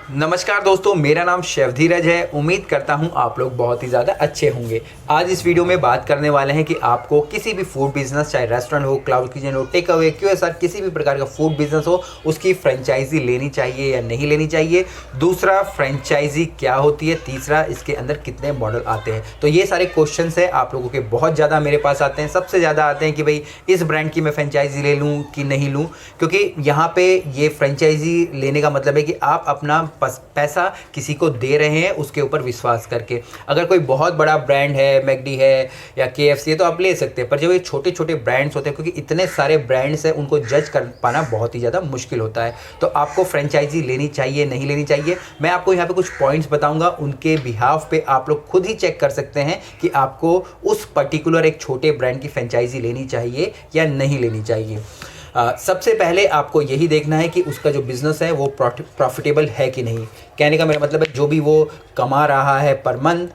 नमस्कार दोस्तों, मेरा नाम शिवधीरज है। उम्मीद करता हूं आप लोग बहुत ही ज़्यादा अच्छे होंगे। आज इस वीडियो में बात करने वाले हैं कि आपको किसी भी फूड बिजनेस, चाहे रेस्टोरेंट हो, क्लाउड किचन हो, टेक अवे, QSR, किसी भी प्रकार का फूड बिजनेस हो, उसकी फ्रेंचाइजी लेनी चाहिए या नहीं लेनी चाहिए। दूसरा, फ्रेंचाइजी क्या होती है। तीसरा, इसके अंदर कितने मॉडल आते हैं। तो ये सारे क्वेश्चन है आप लोगों के बहुत ज़्यादा मेरे पास आते हैं। सबसे ज़्यादा आते हैं कि भाई इस ब्रांड की मैं फ्रेंचाइजी ले लूँ कि नहीं लूँ, क्योंकि यहाँ पे ये फ्रेंचाइजी लेने का मतलब है कि आप अपना पैसा किसी को दे रहे हैं उसके ऊपर विश्वास करके। अगर कोई बहुत बड़ा ब्रांड है, मैकडी है या KFC है, तो आप ले सकते हैं। पर जब ये छोटे छोटे ब्रांड्स होते हैं, क्योंकि इतने सारे ब्रांड्स हैं, उनको जज कर पाना बहुत ही ज़्यादा मुश्किल होता है। तो आपको फ्रेंचाइजी लेनी चाहिए, नहीं लेनी चाहिए, मैं आपको यहाँ पे कुछ पॉइंट्स बताऊँगा। उनके बिहाफ पे आप लोग खुद ही चेक कर सकते हैं कि आपको उस पर्टिकुलर एक छोटे ब्रांड की फ्रेंचाइजी लेनी चाहिए या नहीं लेनी चाहिए। सबसे पहले आपको यही देखना है कि उसका जो बिज़नेस है वो प्रॉफिटेबल है कि नहीं। कहने का मेरा मतलब है जो भी वो कमा रहा है पर मंथ,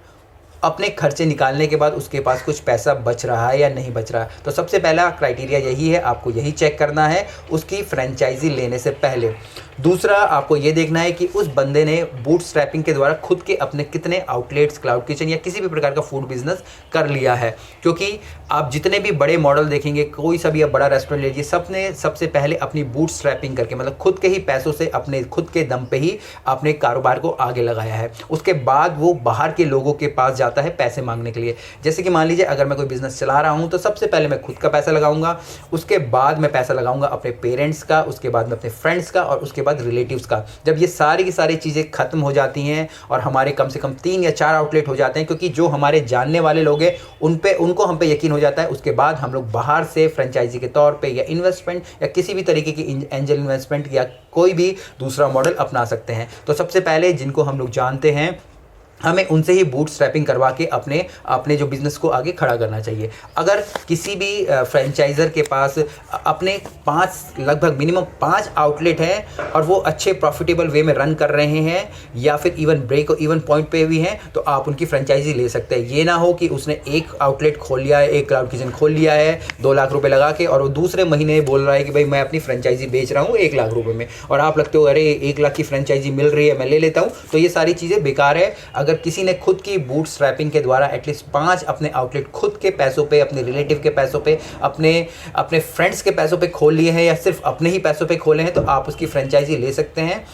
अपने खर्चे निकालने के बाद उसके पास कुछ पैसा बच रहा है या नहीं बच रहा है। तो सबसे पहला क्राइटेरिया यही है, आपको यही चेक करना है उसकी फ्रेंचाइजी लेने से पहले। दूसरा, आपको ये देखना है कि उस बंदे ने बूट स्ट्रैपिंग के द्वारा खुद के अपने कितने आउटलेट्स, क्लाउड किचन या किसी भी प्रकार का फूड बिजनेस कर लिया है। क्योंकि आप जितने भी बड़े मॉडल देखेंगे, कोई सा भी आप बड़ा रेस्टोरेंट लीजिए, सबने सबसे पहले अपनी बूट स्ट्रैपिंग करके, मतलब खुद के ही पैसों से, अपने खुद के दम पे ही अपने कारोबार को आगे लगाया है। उसके बाद वो बाहर के लोगों के पास जाता है पैसे मांगने के लिए। जैसे कि मान लीजिए अगर मैं कोई बिजनेस चला रहा हूँ तो सबसे पहले मैं खुद का पैसा लगाऊंगा, उसके बाद मैं पैसा लगाऊंगा अपने पेरेंट्स का, उसके बाद में अपने फ्रेंड्स का और उसके बाद रिलेटिव्स का। जब ये सारी की सारी चीज़ें खत्म हो जाती हैं और हमारे कम से कम 3 या 4 आउटलेट हो जाते हैं, क्योंकि जो हमारे जानने वाले लोग हैं उनको हम पे यकीन हो जाता है, उसके बाद हम लोग बाहर से फ्रेंचाइजी के तौर पे या इन्वेस्टमेंट या किसी भी तरीके की एंजल इन्वेस्टमेंट या कोई भी दूसरा मॉडल अपना सकते हैं। तो सबसे पहले जिनको हम लोग जानते हैं, हमें उनसे ही बूट स्ट्रैपिंग करवा के अपने जो बिज़नेस को आगे खड़ा करना चाहिए। अगर किसी भी फ्रेंचाइज़र के पास अपने लगभग मिनिमम 5 आउटलेट हैं और वो अच्छे प्रॉफिटेबल वे में रन कर रहे हैं या फिर इवन पॉइंट पे भी हैं, तो आप उनकी फ्रेंचाइजी ले सकते हैं। ये ना हो कि उसने एक आउटलेट खोल लिया है, एक क्लाउड किचन खोल लिया है 2 लाख रुपये लगा के, और वो दूसरे महीने बोल रहा है कि भाई मैं अपनी फ्रेंचाइजी बेच रहा हूँ 1 लाख रुपये में, और आप लगते हो अरे 1 लाख की फ्रेंचाइजी मिल रही है, मैं ले लेता हूँ। तो ये सारी चीज़ें बेकार है। अगर किसी ने खुद की बूट स्ट्रैपिंग के द्वारा एटलीस्ट 5 अपने आउटलेट खुद के पैसों पे, अपने रिलेटिव के पैसों पे, अपने फ्रेंड्स के पैसों पे खोल लिए हैं या सिर्फ अपने ही पैसों पे खोले हैं, तो आप उसकी फ्रेंचाइजी ले सकते हैं।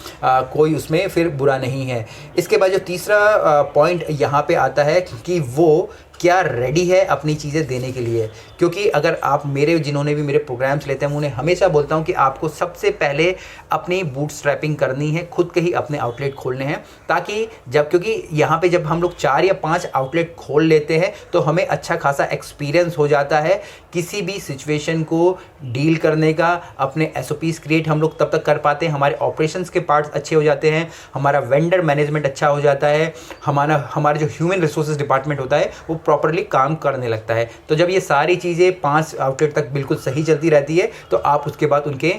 कोई उसमें फिर बुरा नहीं है। इसके बाद जो तीसरा पॉइंट यहाँ पे आता है कि वो क्या रेडी है अपनी चीज़ें देने के लिए। क्योंकि अगर आप जिन्होंने भी मेरे प्रोग्राम्स लेते हैं, मैं उन्हें हमेशा बोलता हूं कि आपको सबसे पहले अपनी बूट स्ट्रैपिंग करनी है, खुद के ही अपने आउटलेट खोलने हैं, ताकि क्योंकि यहाँ पे जब हम लोग 4 या 5 आउटलेट खोल लेते हैं तो हमें अच्छा खासा एक्सपीरियंस हो जाता है किसी भी सिचुएशन को डील करने का। अपने SOPs क्रिएट हम लोग तब तक कर पाते हैं, हमारे ऑपरेशंस के पार्ट्स अच्छे हो जाते हैं, हमारा वेंडर मैनेजमेंट अच्छा हो जाता है, हमारा जो ह्यूमन रिसोर्सेज डिपार्टमेंट होता है वो प्रॉपरली काम करने लगता है। तो जब ये सारी चीज़ें 5 आउटलेट तक बिल्कुल सही चलती रहती है, तो आप उसके बाद उनके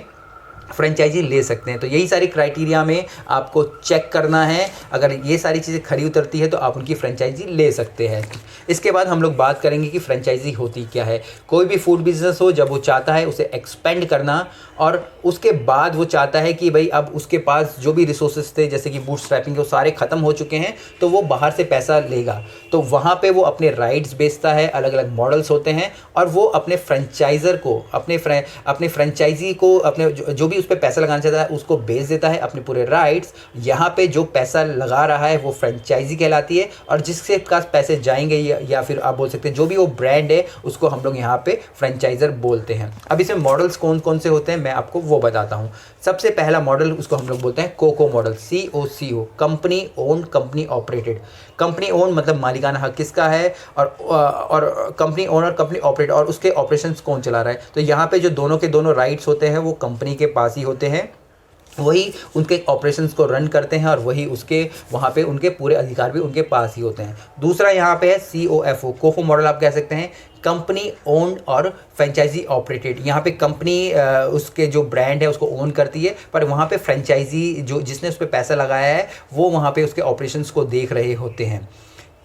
फ्रेंचाइजी ले सकते हैं। तो यही सारी क्राइटेरिया में आपको चेक करना है। अगर ये सारी चीज़ें खरी उतरती है तो आप उनकी फ्रेंचाइजी ले सकते हैं। इसके बाद हम लोग बात करेंगे कि फ्रेंचाइजी होती क्या है। कोई भी फूड बिजनेस हो, जब वो चाहता है उसे एक्सपेंड करना और उसके बाद वो चाहता है कि भाई अब उसके पास जो भी रिसोर्सेज थे, जैसे कि बूट स्ट्रैपिंग, वो सारे ख़त्म हो चुके हैं, तो वो बाहर से पैसा लेगा। तो वहाँ पे वो अपने राइट्स बेचता है, अलग अलग मॉडल्स होते हैं, और वो अपने फ्रेंचाइज़र को, अपने फ्रेंचाइजी को, अपने जो भी उस पर पैसा लगाना चाहता है उसको बेच देता है अपने पूरे राइट्स। यहाँ पे जो पैसा लगा रहा है वो फ्रेंचाइजी कहलाती है, और जिसके पास पैसे जाएंगे या फिर आप बोल सकते हैं जो भी वो ब्रांड है उसको हम लोग यहाँ पे फ्रेंचाइजर बोलते हैं। अब इसमें मॉडल्स कौन कौन से होते हैं मैं आपको वो बताता हूँ। सबसे पहला मॉडल, उसको हम लोग बोलते हैं COCO model, COCO, company owned company operated. Company own मतलब मालिकाना हक किसका है, और कंपनी ओनर, कंपनी ऑपरेट, और उसके ऑपरेशंस कौन चला रहा है। तो यहाँ पे जो दोनों के दोनों राइट्स होते हैं वो कंपनी के पास ही होते हैं, वही उनके ऑपरेशंस को रन करते हैं, और वही उसके वहाँ पे उनके पूरे अधिकार भी उनके पास ही होते हैं। दूसरा यहाँ पे है COFO, कोफो मॉडल आप कह सकते हैं, कंपनी ओन्ड और फ्रेंचाइजी ऑपरेटेड। यहाँ पे कंपनी उसके जो ब्रांड है उसको ओन करती है, पर वहाँ पे फ्रेंचाइजी जिसने उस पर पैसा लगाया है वो वहाँ पे उसके ऑपरेशंस को देख रहे होते हैं।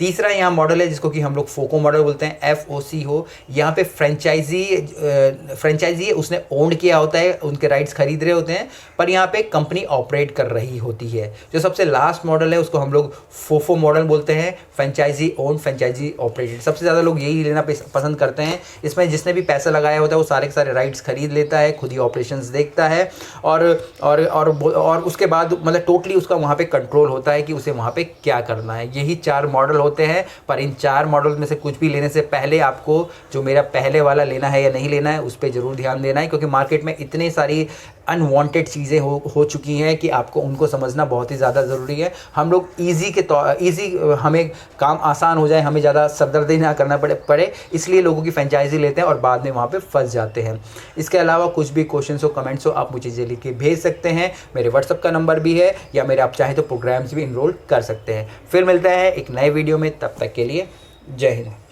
तीसरा यहाँ मॉडल है जिसको कि हम लोग फोको मॉडल बोलते हैं, FOC हो। यहाँ पे फ्रेंचाइजी है, उसने ओन किया होता है, उनके राइट्स खरीद रहे होते हैं, पर यहाँ पे कंपनी ऑपरेट कर रही होती है। जो सबसे लास्ट मॉडल है उसको हम लोग फोफो मॉडल बोलते हैं, फ्रेंचाइजी ओन फ्रेंचाइजी ऑपरेटेड। सबसे ज़्यादा लोग यही लेना पसंद करते हैं। इसमें जिसने भी पैसा लगाया होता है वो सारे के सारे राइट्स खरीद लेता है, खुद ही ऑपरेशंस देखता है और उसके बाद मतलब टोटली उसका वहाँ पे कंट्रोल होता है कि उसे वहाँ पे क्या करना है। यही 4 मॉडल होते हैं, पर इन 4 मॉडल में से कुछ भी लेने से पहले आपको जो मेरा पहले वाला लेना है या नहीं लेना है उस पर ज़रूर ध्यान देना है, क्योंकि मार्केट में इतनी सारी अनवांटेड चीज़ें हो चुकी हैं कि आपको उनको समझना बहुत ही ज़्यादा ज़रूरी है। हम लोग ईजी हमें काम आसान हो जाए, हमें ज़्यादा सरदर्दी ना करना पड़े, इसलिए लोगों की फ्रेंचाइजी लेते हैं और बाद में वहाँ पे फंस जाते हैं। इसके अलावा कुछ भी क्वेश्चंस हो, कमेंट्स हो, आप मुझे लिख के भेज सकते हैं। मेरे व्हाट्सअप का नंबर भी है, या मेरे आप चाहें तो प्रोग्राम्स भी इनरोल कर सकते हैं। फिर मिलता है एक नए वीडियो में, तब तक के लिए जय हिंद।